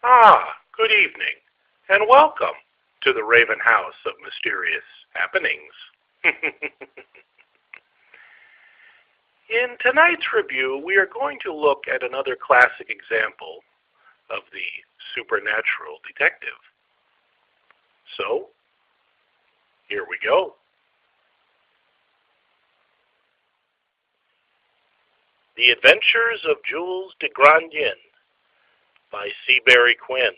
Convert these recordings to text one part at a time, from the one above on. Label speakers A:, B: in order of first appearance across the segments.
A: Good evening, and welcome to the Raven House of Mysterious Happenings. In tonight's review, we are going to look at another classic example of the supernatural detective. So, here we go. The Adventures of Jules de Grandin by Seabury Quinn.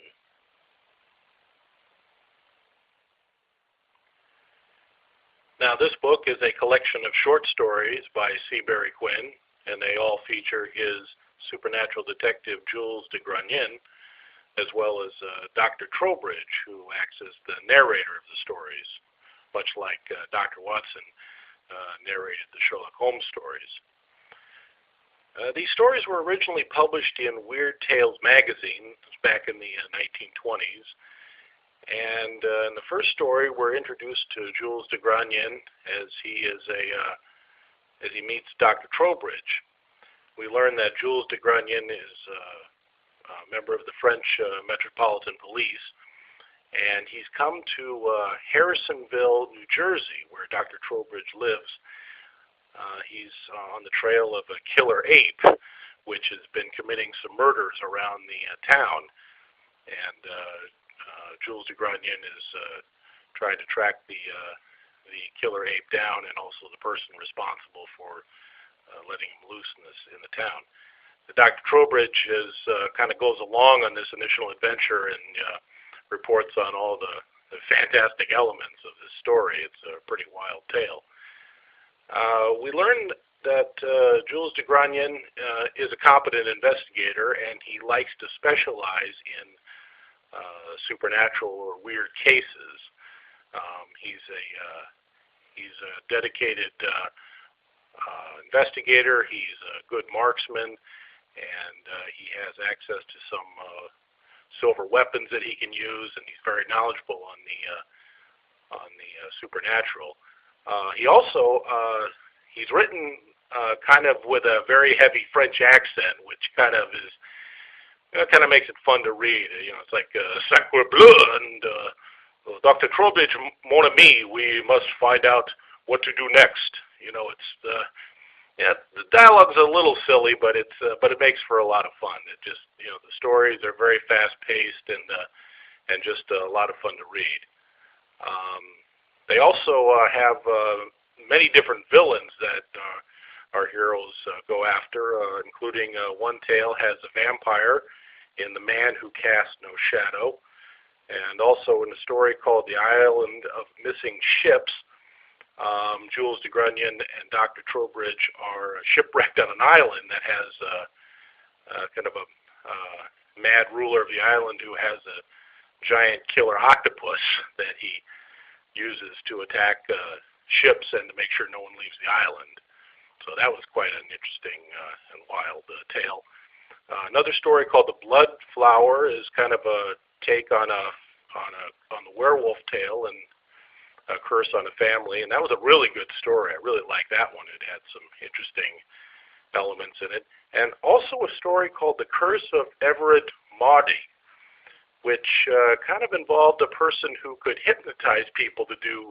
A: Now, this book is a collection of short stories by Seabury Quinn, and they all feature his supernatural detective Jules de Grandin, as well as Dr. Trowbridge, who acts as the narrator of the stories, much like Dr. Watson narrated the Sherlock Holmes stories. These stories were originally published in Weird Tales magazine back in the 1920s. And in the first story, we're introduced to Jules de Grandin as he meets Dr. Trowbridge. We learn that Jules de Grandin is a member of the French Metropolitan Police, and he's come to Harrisonville, New Jersey, where Dr. Trowbridge lives. He's on the trail of a killer ape, which has been committing some murders around the town, and Jules de Grandin is trying to track the killer ape down, and also the person responsible for letting him loose in the town. Dr. Trowbridge kind of goes along on this initial adventure and reports on all the fantastic elements of this story. It's a pretty wild tale. We learned that Jules de Grandin is a competent investigator, and he likes to specialize in supernatural or weird cases. He's a dedicated investigator. He's a good marksman, and he has access to some silver weapons that he can use, and he's very knowledgeable on the supernatural. He also he's written kind of with a very heavy French accent, which kind of is. It kind of makes it fun to read. It's like Sacre Bleu and Dr. Trowbridge, mon ami, we must find out what to do next. The dialogue's a little silly, but it makes for a lot of fun. It just, the stories are very fast-paced and just a lot of fun to read. They also have many different villains that our heroes go after, including one tale has a vampire in The Man Who Cast No Shadow, and also in a story called The Island of Missing Ships, Jules de Grandin and Dr. Trowbridge are shipwrecked on an island that has kind of a mad ruler of the island who has a giant killer octopus that he uses to attack ships and to make sure no one leaves the island. So that was quite an interesting and wild tale. Another story called The Blood Flower is kind of a take on the werewolf tale and a curse on a family, and that was a really good story. I really liked that one. It had some interesting elements in it. And also a story called The Curse of Everett, Maudie, which kind of involved a person who could hypnotize people to do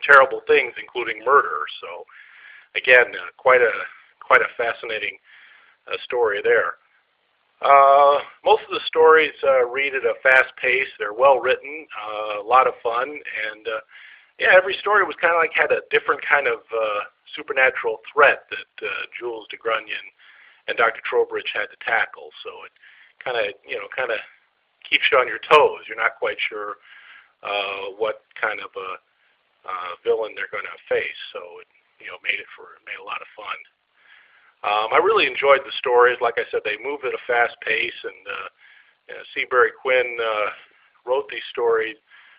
A: terrible things, including murder. So again, quite a fascinating story there. Most of the stories read at a fast pace. They're well written, a lot of fun, and every story was kind of like had a different kind of supernatural threat that Jules de Grandin and Dr. Trowbridge had to tackle. So it kind of keeps you on your toes. You're not quite sure what kind of a villain they're going to face. So it made a lot of fun. I really enjoyed the stories. Like I said, they move at a fast pace, and Seabury Quinn wrote these stories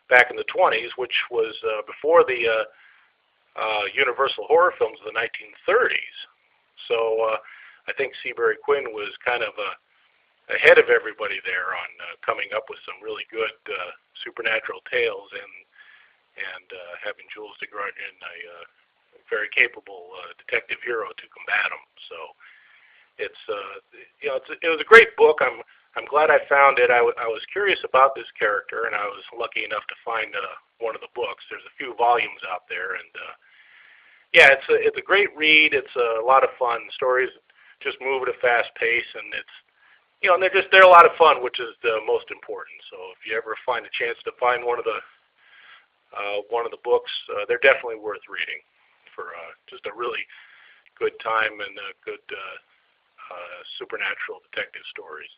A: back in the 20s, which was before the Universal horror films of the 1930s. So I think Seabury Quinn was kind of ahead of everybody there on coming up with some really good supernatural tales, and having Jules de Grandin, a very capable detective hero, to combat them. So it was a great book. I'm I'm glad I found it. I was curious about this character, and I was lucky enough to find one of the books. There's a few volumes out there, and yeah, it's a great read. It's a lot of fun. Stories just move at a fast pace, and it's and they're a lot of fun, which is the most important. So if you ever find a chance to find one of the books, they're definitely worth reading for just a really good time and good supernatural detective stories.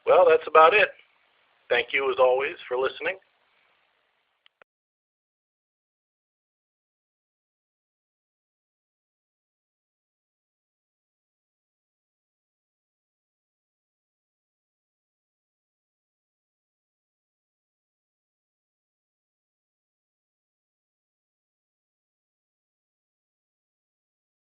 A: Well, that's about it. Thank you, as always, for listening.